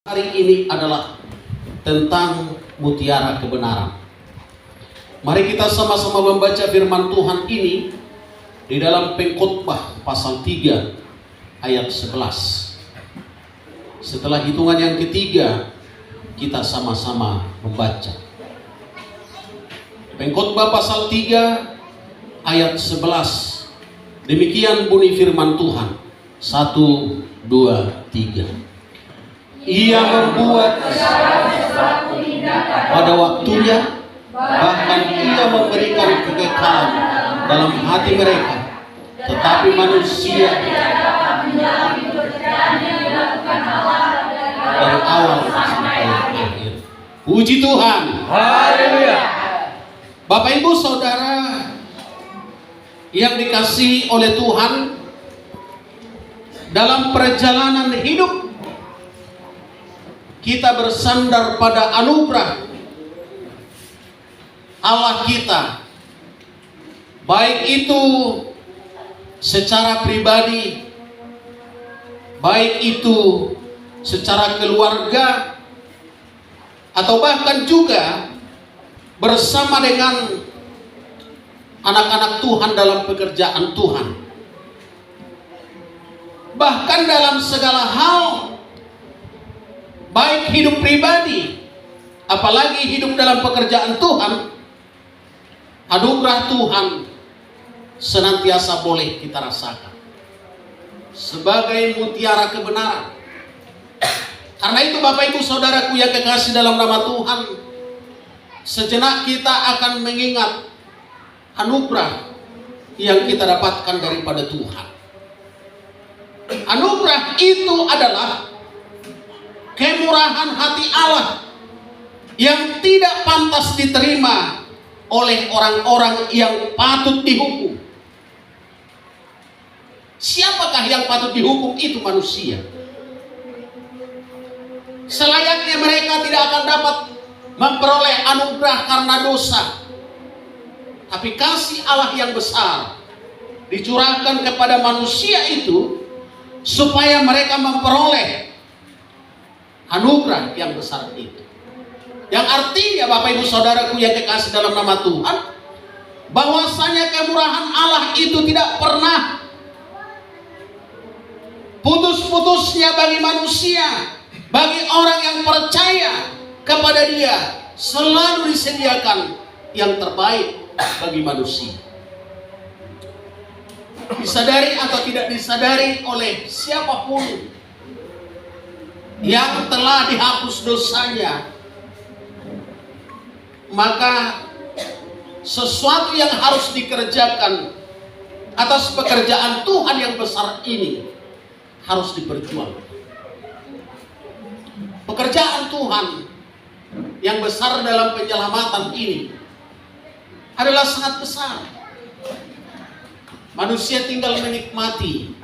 Hari ini adalah tentang mutiara kebenaran. Mari kita sama-sama membaca firman Tuhan ini di dalam Pengkhotbah pasal 3 ayat 11. Setelah hitungan yang ketiga, kita sama-sama membaca. Pengkhotbah pasal 3 ayat 11. Demikian bunyi firman Tuhan. 1, 2, 3. Ia membuat pada waktunya, bahkan ia memberikan kekekalan dalam hati mereka, tetapi manusia dari awal sampai akhir. Puji Tuhan. Haleluya. Bapak Ibu Saudara yang dikasihi oleh Tuhan, dalam perjalanan hidup kita bersandar pada anugerah Allah kita, baik itu secara pribadi, baik itu secara keluarga, atau bahkan juga bersama dengan anak-anak Tuhan dalam pekerjaan Tuhan. Bahkan dalam segala hal, baik hidup pribadi, apalagi hidup dalam pekerjaan Tuhan, anugerah Tuhan senantiasa boleh kita rasakan sebagai mutiara kebenaran. Karena itu Bapak Ibu Saudaraku yang kekasih dalam nama Tuhan, sejenak kita akan mengingat anugerah yang kita dapatkan daripada Tuhan. Anugerah itu adalah kemurahan hati Allah yang tidak pantas diterima oleh orang-orang yang patut dihukum. Siapakah yang patut dihukum? Itu manusia. Selayaknya mereka tidak akan dapat memperoleh anugerah karena dosa. Tapi kasih Allah yang besar dicurahkan kepada manusia itu supaya mereka memperoleh anugerah yang besar itu. Yang artinya Bapak Ibu Saudaraku yang kekasih dalam nama Tuhan, bahwasanya kemurahan Allah itu tidak pernah putus-putusnya bagi manusia, bagi orang yang percaya kepada Dia, selalu disediakan yang terbaik bagi manusia. Disadari atau tidak disadari oleh siapapun yang telah dihapus dosanya, maka sesuatu yang harus dikerjakan atas pekerjaan Tuhan yang besar ini harus diperjuangkan. Pekerjaan Tuhan yang besar dalam penyelamatan ini adalah sangat besar. Manusia tinggal menikmati,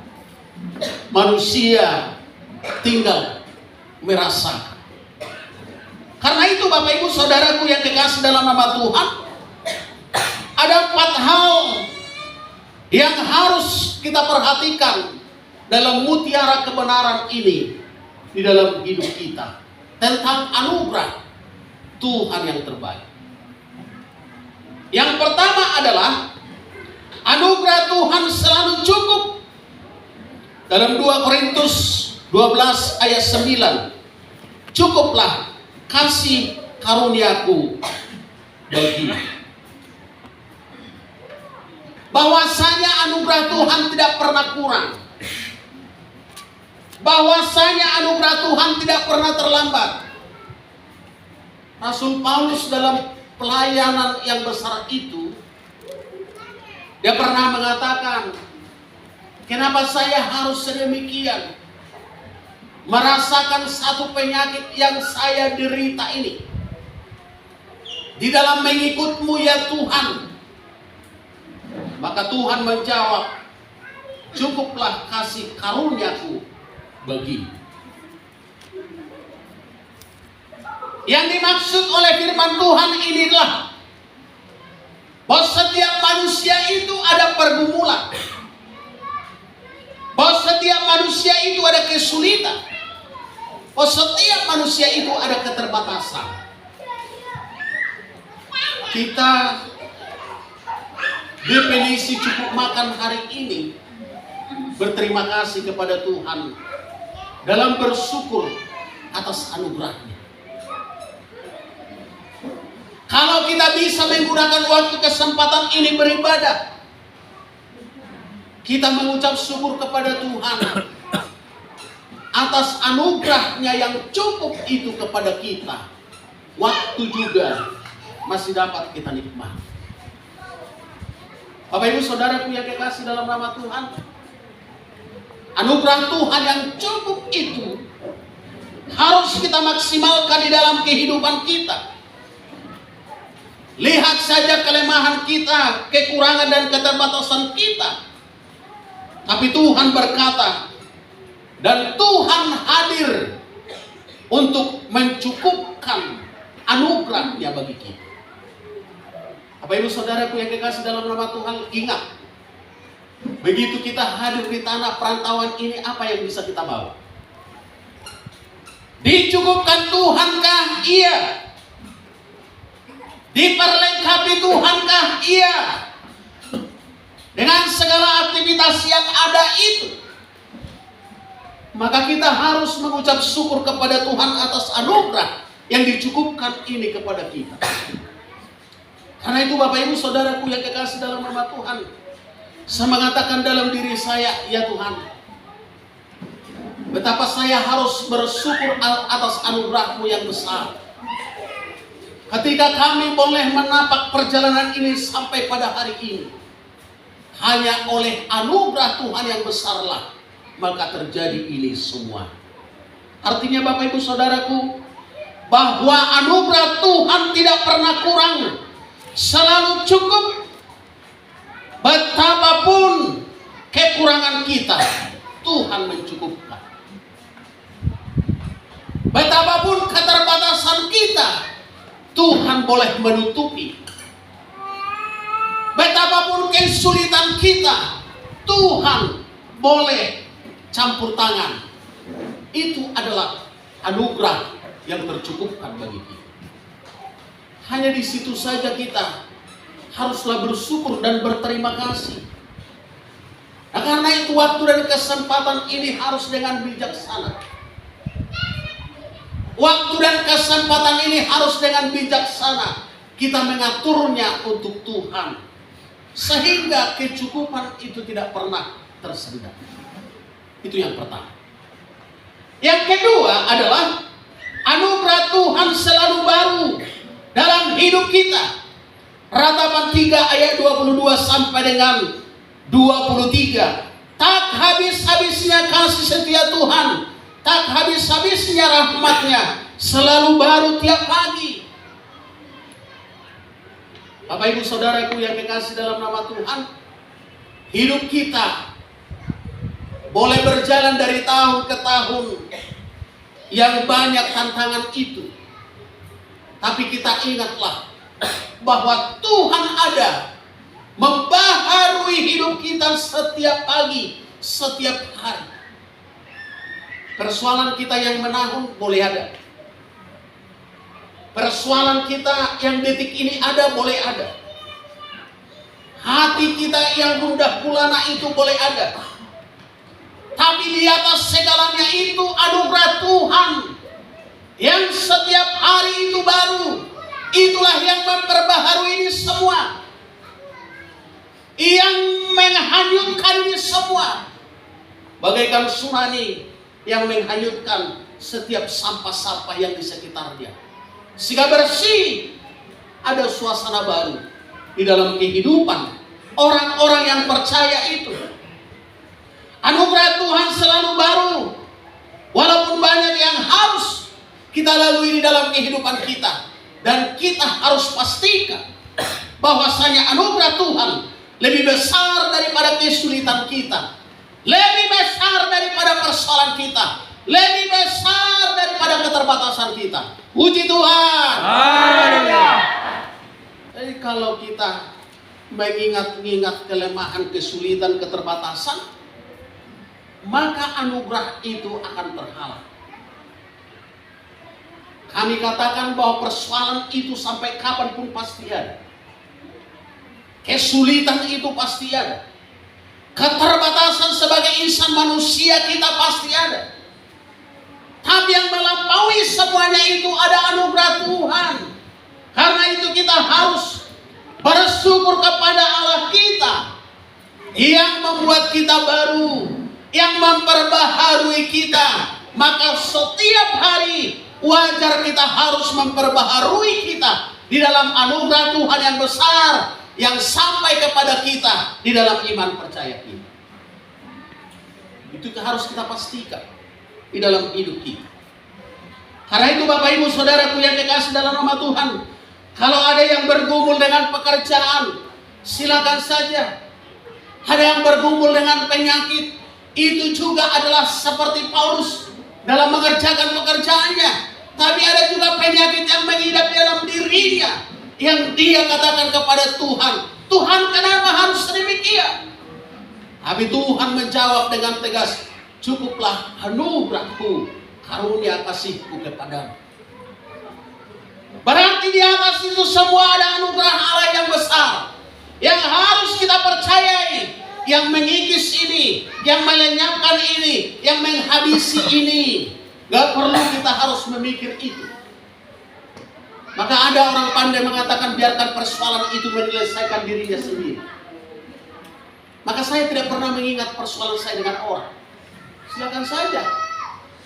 manusia tinggal merasakan. Karena itu Bapak Ibu Saudaraku yang kekasih dalam nama Tuhan, ada 4 hal yang harus kita perhatikan dalam mutiara kebenaran ini di dalam hidup kita, tentang anugerah Tuhan yang terbaik. Yang pertama adalah anugerah Tuhan selalu cukup. Dalam 2 Korintus 12 ayat 9, cukuplah kasih karuniaku bagimu. Bahwasanya anugerah Tuhan tidak pernah kurang, bahwasanya anugerah Tuhan tidak pernah terlambat. Rasul Paulus dalam pelayanan yang besar itu, dia pernah mengatakan, kenapa saya harus sedemikian merasakan satu penyakit yang saya derita ini? Di dalam mengikut-Mu ya Tuhan. Maka Tuhan menjawab, cukuplah kasih karuniaku bagimu. Yang dimaksud oleh firman Tuhan inilah bahwa setiap manusia itu ada pergumulan, bahwa setiap manusia itu ada kesulitan. Oh, setiap manusia itu ada keterbatasan. Kita definisi cukup makan hari ini berterima kasih kepada Tuhan dalam bersyukur atas anugerahnya. Kalau kita bisa menggunakan waktu kesempatan ini beribadah, kita mengucap syukur kepada Tuhan atas anugerahnya yang cukup itu kepada kita. Waktu juga masih dapat kita nikmati. Bapak Ibu Saudaraku yang kekasih dalam nama Tuhan, anugerah Tuhan yang cukup itu harus kita maksimalkan di dalam kehidupan kita. Lihat saja kelemahan kita, kekurangan dan keterbatasan kita. Tapi Tuhan berkata, dan Tuhan hadir untuk mencukupkan anugerahnya bagi kita. Bapak Ibu Saudaraku yang kekasih dalam nama Tuhan, ingat, begitu kita hadir di tanah perantauan ini, apa yang bisa kita bawa? Dicukupkan Tuhankah? Iya. Diperlengkapi Tuhankah? Iya. Dengan segala aktivitas yang ada itu, maka kita harus mengucap syukur kepada Tuhan atas anugerah yang dicukupkan ini kepada kita. Karena itu Bapak Ibu Saudaraku yang kekasih dalam nama Tuhan, saya mengatakan dalam diri saya, ya Tuhan, betapa saya harus bersyukur atas anugerah-Mu yang besar. Ketika kami boleh menapak perjalanan ini sampai pada hari ini, hanya oleh anugerah Tuhan yang besarlah maka terjadi ini semua. Artinya Bapak Ibu Saudaraku, bahwa anugerah Tuhan tidak pernah kurang, selalu cukup. Betapapun kekurangan kita, Tuhan mencukupkan. Betapapun keterbatasan kita, Tuhan boleh menutupi. Betapapun kesulitan kita, Tuhan boleh campur tangan. Itu adalah anugerah yang tercukupkan bagi kita. Hanya di situ saja kita haruslah bersyukur dan berterima kasih. Nah, karena itu waktu dan kesempatan ini harus dengan bijaksana. Waktu dan kesempatan ini harus dengan bijaksana kita mengaturnya untuk Tuhan, sehingga kecukupan itu tidak pernah tersendat. Itu yang pertama. Yang kedua adalah anugerah Tuhan selalu baru dalam hidup kita. Ratapan 3 ayat 22 sampai dengan 23. Tak habis-habisnya kasih setia Tuhan, tak habis-habisnya rahmatnya, selalu baru tiap pagi. Bapak Ibu Saudaraku yang kekasih dalam nama Tuhan, hidup kita boleh berjalan dari tahun ke tahun yang banyak tantangan itu, tapi kita ingatlah bahwa Tuhan ada membaharui hidup kita setiap pagi, setiap hari. Persoalan kita yang menahun boleh ada. Persoalan kita yang detik ini ada boleh ada. Hati kita yang gundah gulana itu boleh ada. Tapi di atas segalanya itu anugerah Tuhan yang setiap hari itu baru. Itulah yang memperbaharui ini semua, yang menghanyutkan ini semua, bagaikan tsunami yang menghanyutkan setiap sampah-sampah yang di sekitarnya, sehingga bersih, ada suasana baru di dalam kehidupan orang-orang yang percaya itu. Anugerah Tuhan selalu baru, walaupun banyak yang harus kita lalui di dalam kehidupan kita. Dan kita harus pastikan bahwasanya anugerah Tuhan lebih besar daripada kesulitan kita, lebih besar daripada persoalan kita, lebih besar daripada keterbatasan kita. Puji Tuhan. Haleluya. Jadi kalau kita mengingat-ingat kelemahan, kesulitan, keterbatasan, maka anugerah itu akan terhalang. Kami katakan bahwa persoalan itu sampai kapanpun pasti ada. Kesulitan itu pasti ada. Keterbatasan sebagai insan manusia kita pasti ada. Tapi yang melampaui semuanya itu ada anugerah Tuhan. Karena itu kita harus bersyukur kepada Allah kita yang membuat kita baru, yang memperbaharui kita. Maka setiap hari wajar kita harus memperbaharui kita di dalam anugerah Tuhan yang besar yang sampai kepada kita di dalam iman percaya kita. Itu harus kita pastikan di dalam hidup kita. Karena itu Bapak Ibu Saudaraku yang dikasih dalam nama Tuhan, kalau ada yang bergumul dengan pekerjaan, silakan saja. Ada yang bergumul dengan penyakit, itu juga adalah seperti Paulus dalam mengerjakan pekerjaannya. Tapi ada juga penyakit yang mengidap dalam dirinya, yang dia katakan kepada Tuhan, Tuhan kenapa harus demikian? Tapi Tuhan menjawab dengan tegas, cukuplah anugerahku, karunia kasihku kepadamu. Berarti di atas itu semua ada anugerah Allah yang besar, yang harus kita percayai, yang mengikis ini, yang melenyapkan ini, yang menghabisi ini. Gak perlu kita harus memikir itu. Maka ada orang pandai mengatakan biarkan persoalan itu menyelesaikan dirinya sendiri. Maka saya tidak pernah mengingat persoalan saya dengan orang. Silakan saja.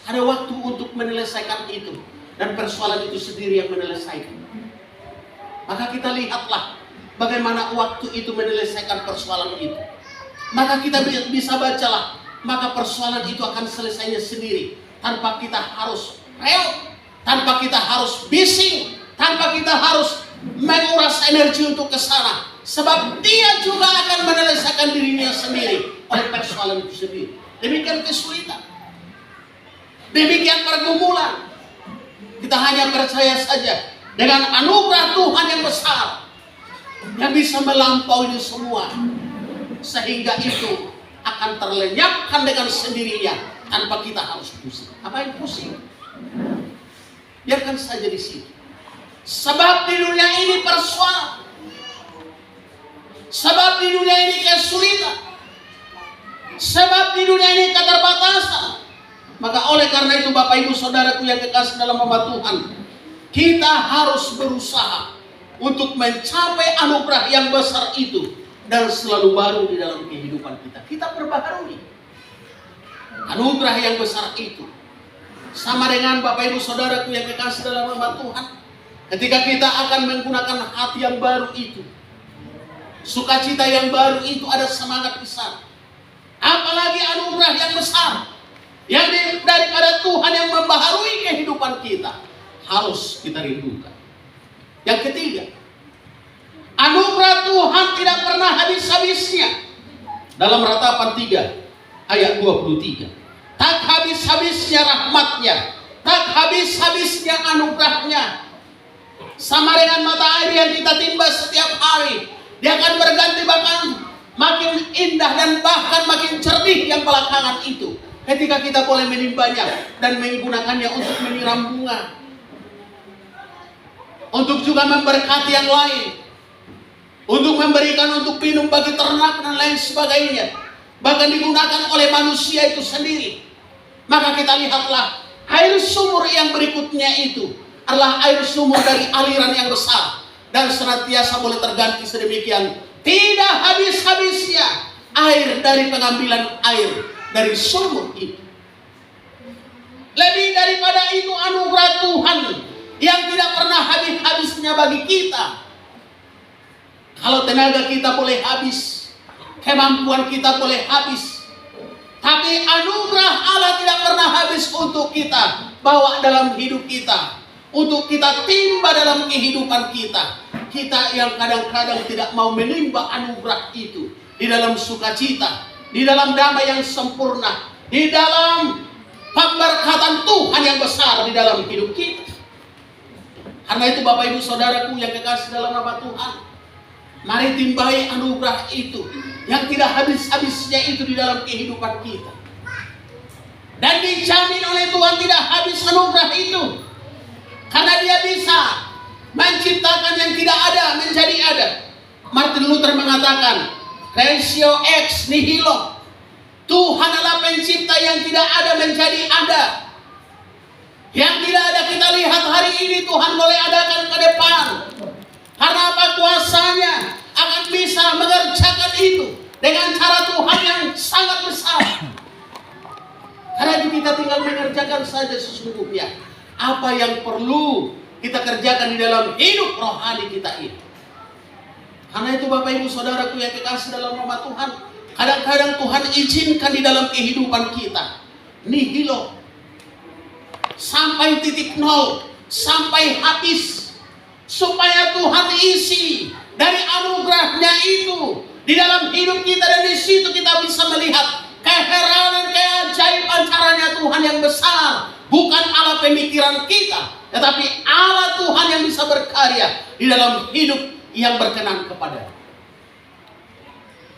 Ada waktu untuk menyelesaikan itu. Dan persoalan itu sendiri yang menyelesaikan. Maka kita lihatlah bagaimana waktu itu menyelesaikan persoalan itu. Maka kita bisa bacalah. Maka persoalan itu akan selesainya sendiri. Tanpa kita harus reot, tanpa kita harus bising, tanpa kita harus menguras energi untuk ke sana. Sebab dia juga akan menyelesaikan dirinya sendiri oleh persoalan itu sendiri. Demikian kesulitan, demikian pergumulan. Kita hanya percaya saja dengan anugerah Tuhan yang besar, yang bisa melampaui semua. Sehingga itu akan terlenyapkan dengan sendirinya tanpa kita harus pusing. Apa yang pusing? Biarkan saja di sini. Sebab di dunia ini persoalan. Sebab di dunia ini kesulitan. Sebab di dunia ini keterbatasan. Maka oleh karena itu Bapak Ibu Saudaraku yang kekasih dalam nama Tuhan, kita harus berusaha untuk mencapai anugerah yang besar itu dan selalu baru di dalam kehidupan kita. Kita perbaharui anugerah yang besar itu. Sama dengan Bapak Ibu Saudaraku yang kekasih dalam nama Tuhan, ketika kita akan menggunakan hati yang baru itu, sukacita yang baru itu, ada semangat besar. Apalagi anugerah yang besar yang daripada Tuhan yang membaharui kehidupan kita, harus kita rindukan. Yang ketiga, anugerah Tuhan tidak pernah habis-habisnya. Dalam Ratapan 3 ayat 23, tak habis-habisnya rahmatnya, tak habis-habisnya anugerahnya. Sama dengan mata air yang kita timba setiap hari, dia akan berganti, bahkan makin indah dan bahkan makin jernih yang belakangan itu, ketika kita boleh menimbanya dan menggunakannya untuk menyiram bunga, untuk juga memberkati yang lain, untuk memberikan untuk minum bagi ternak dan lain sebagainya, bahkan digunakan oleh manusia itu sendiri. Maka kita lihatlah air sumur yang berikutnya itu adalah air sumur dari aliran yang besar dan senantiasa boleh terganti sedemikian. Tidak habis-habisnya air dari pengambilan air dari sumur itu. Lebih daripada itu anugerah Tuhan yang tidak pernah habis-habisnya bagi kita. Kalau tenaga kita boleh habis, kemampuan kita boleh habis, tapi anugerah Allah tidak pernah habis untuk kita bawa dalam hidup kita, untuk kita timba dalam kehidupan kita. Kita yang kadang-kadang tidak mau menimba anugerah itu di dalam sukacita, di dalam damai yang sempurna, di dalam pemberkatan Tuhan yang besar di dalam hidup kita. Karena itu Bapak Ibu Saudaraku yang kekasih dalam nama Tuhan, mari timbai anugerah itu yang tidak habis-habisnya itu di dalam kehidupan kita. Dan dijamin oleh Tuhan tidak habis anugerah itu. Karena Martin Luther mengatakan, ratio ex nihilo. Tuhan adalah pencipta yang tidak ada menjadi ada. Yang tidak ada kita lihat hari ini Tuhan boleh adakan ke depan. Karena apa? Kuasanya akan bisa mengerjakan itu dengan cara Tuhan yang sangat besar. Karena itu kita tinggal mengerjakan saja sesungguhnya apa yang perlu kita kerjakan di dalam hidup rohani kita ini. Karena itu Bapak Ibu Saudaraku yang kekasih dalam nama Tuhan, kadang-kadang Tuhan izinkan di dalam kehidupan kita nihilo, sampai titik nol, sampai habis, supaya Tuhan isi dari anugerahnya itu di dalam hidup kita, dan di situ kita bisa melihat keheranan, keajaiban caranya Tuhan yang besar. Bukan Allah pemikiran kita, tetapi Allah Tuhan yang bisa berkarya di dalam hidup yang berkenan kepada.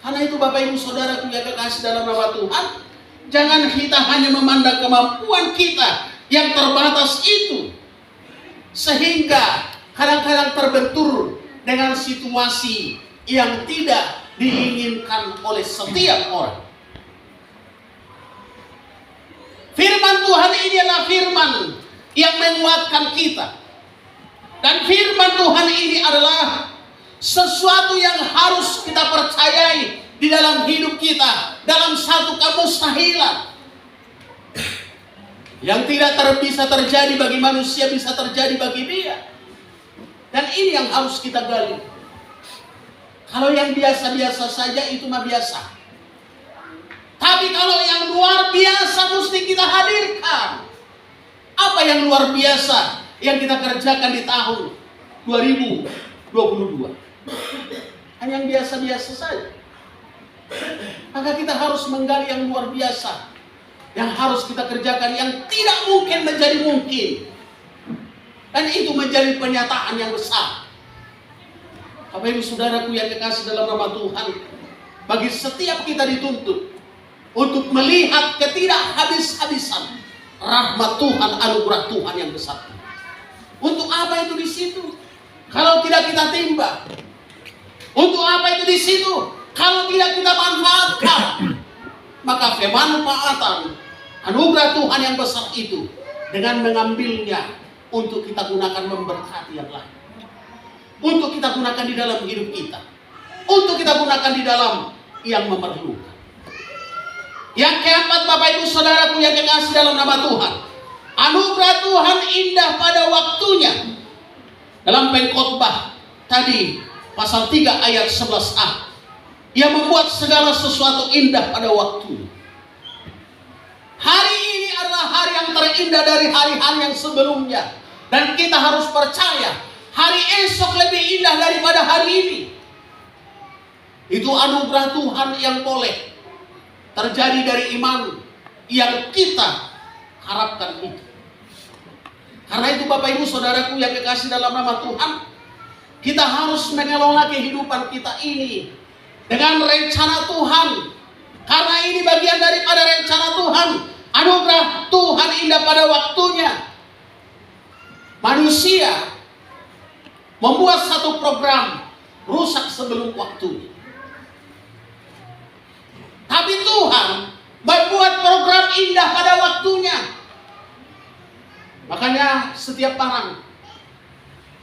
Karena itu Bapak Ibu Saudaraku yang kekasih dalam nama Tuhan, jangan kita hanya memandang kemampuan kita yang terbatas itu, sehingga kadang-kadang terbentur dengan situasi yang tidak diinginkan oleh setiap orang. Firman Tuhan ini adalah firman yang menguatkan kita. Dan firman Tuhan ini adalah sesuatu yang harus kita percayai di dalam hidup kita, dalam satu kemustahilan. Yang tidak bisa terjadi bagi manusia bisa terjadi bagi dia. Dan ini yang harus kita gali. Kalau yang biasa-biasa saja itu mah biasa. Tapi kalau yang luar biasa mesti kita hadirkan. Apa yang luar biasa yang kita kerjakan di tahun 2022? Hanya yang biasa-biasa saja. Maka kita harus menggali yang luar biasa, yang harus kita kerjakan, yang tidak mungkin menjadi mungkin. Dan itu menjadi penyataan yang besar. Bapak Ibu Saudaraku yang kekasih dalam nama Tuhan, bagi setiap kita dituntut untuk melihat ketidakhabis-habisan rahmat Tuhan, anugerah Tuhan yang besar. Untuk apa itu di situ? Kalau tidak kita timba. Untuk apa itu di situ? Kalau tidak kita manfaatkan. Maka kemanfaatan anugerah Tuhan yang besar itu dengan mengambilnya untuk kita gunakan memberkati yang lain. Untuk kita gunakan di dalam hidup kita. Untuk kita gunakan di dalam yang memerlukan. Yang keempat Bapak Ibu Saudaraku yang kekasih dalam nama Tuhan, anugerah Tuhan indah pada waktunya. Dalam Pengkhotbah tadi pasal 3 ayat 11a, Ia membuat segala sesuatu indah pada waktunya. Hari ini adalah hari yang terindah dari hari-hari yang sebelumnya. Dan kita harus percaya hari esok lebih indah daripada hari ini. Itu anugerah Tuhan yang boleh terjadi dari iman yang kita harapkan itu. Karena itu Bapak Ibu Saudaraku yang kekasih dalam nama Tuhan, kita harus mengelola kehidupan kita ini dengan rencana Tuhan. Karena ini bagian daripada rencana Tuhan. Anugerah Tuhan indah pada waktunya. Manusia membuat satu program rusak sebelum waktunya. Tapi Tuhan membuat program indah pada waktunya. Makanya setiap barang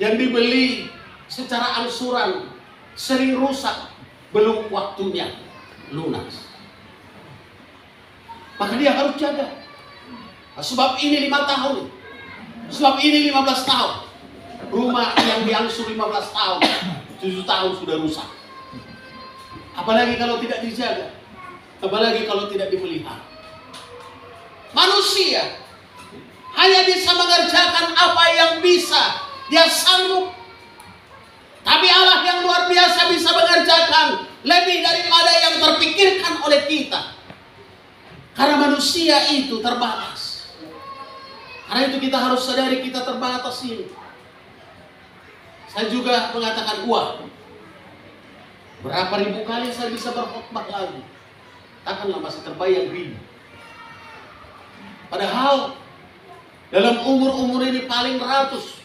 yang dibeli secara angsuran sering rusak belum waktunya lunas. Maka dia harus jaga. Sebab ini 5 tahun. Sebab ini 15 tahun. Rumah yang diangsur 15 tahun, 7 tahun sudah rusak. Apalagi kalau tidak dijaga. Apalagi kalau tidak dipelihara. Manusia hanya bisa mengerjakan apa yang bisa dia sanggup. Tapi Allah yang luar biasa bisa mengerjakan lebih daripada yang terpikirkan oleh kita. Karena manusia itu terbatas. Karena itu kita harus sadari kita terbatas ini. Saya juga mengatakan, wah, berapa ribu kali saya bisa berkhotbah lagi. Takkanlah masih terbayang ribu. Padahal dalam umur-umur ini paling ratus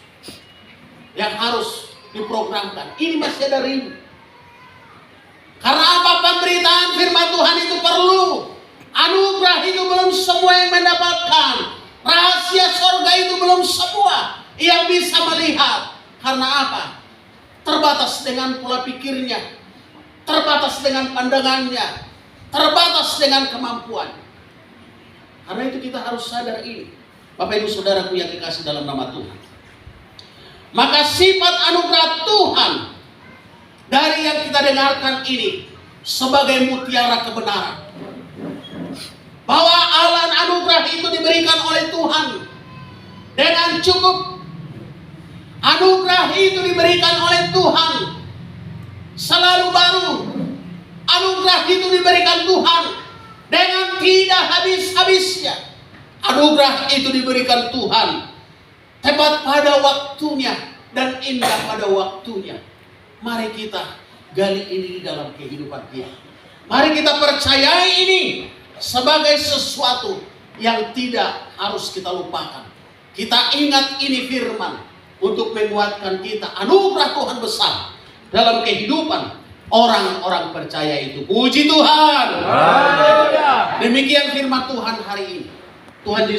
yang harus diprogramkan. Ini masih ada ribu. Karena apa? Pemberitaan firman Tuhan itu perlu. Anugerah itu belum semua yang mendapatkan. Rahasia sorga itu belum semua yang bisa melihat. Karena apa? Terbatas dengan pola pikirnya, terbatas dengan pandangannya, terbatas dengan kemampuan. Karena itu kita harus sadar ini, Bapak Ibu Saudaraku yang dikasih dalam nama Tuhan. Maka sifat anugerah Tuhan dari yang kita dengarkan ini sebagai mutiara kebenaran, bahwa alan anugerah itu diberikan oleh Tuhan dengan cukup. Anugerah itu diberikan oleh Tuhan selalu baru. Anugerah itu diberikan Tuhan dengan tidak habis-habisnya. Anugerah itu diberikan Tuhan tepat pada waktunya dan indah pada waktunya. Mari kita gali ini di dalam kehidupan kita. Mari kita percayai ini sebagai sesuatu yang tidak harus kita lupakan. Kita ingat ini firman untuk menguatkan kita. Anugerah Tuhan besar dalam kehidupan orang-orang percaya itu. Puji Tuhan. Demikian firman Tuhan hari ini. Tuhan Yesus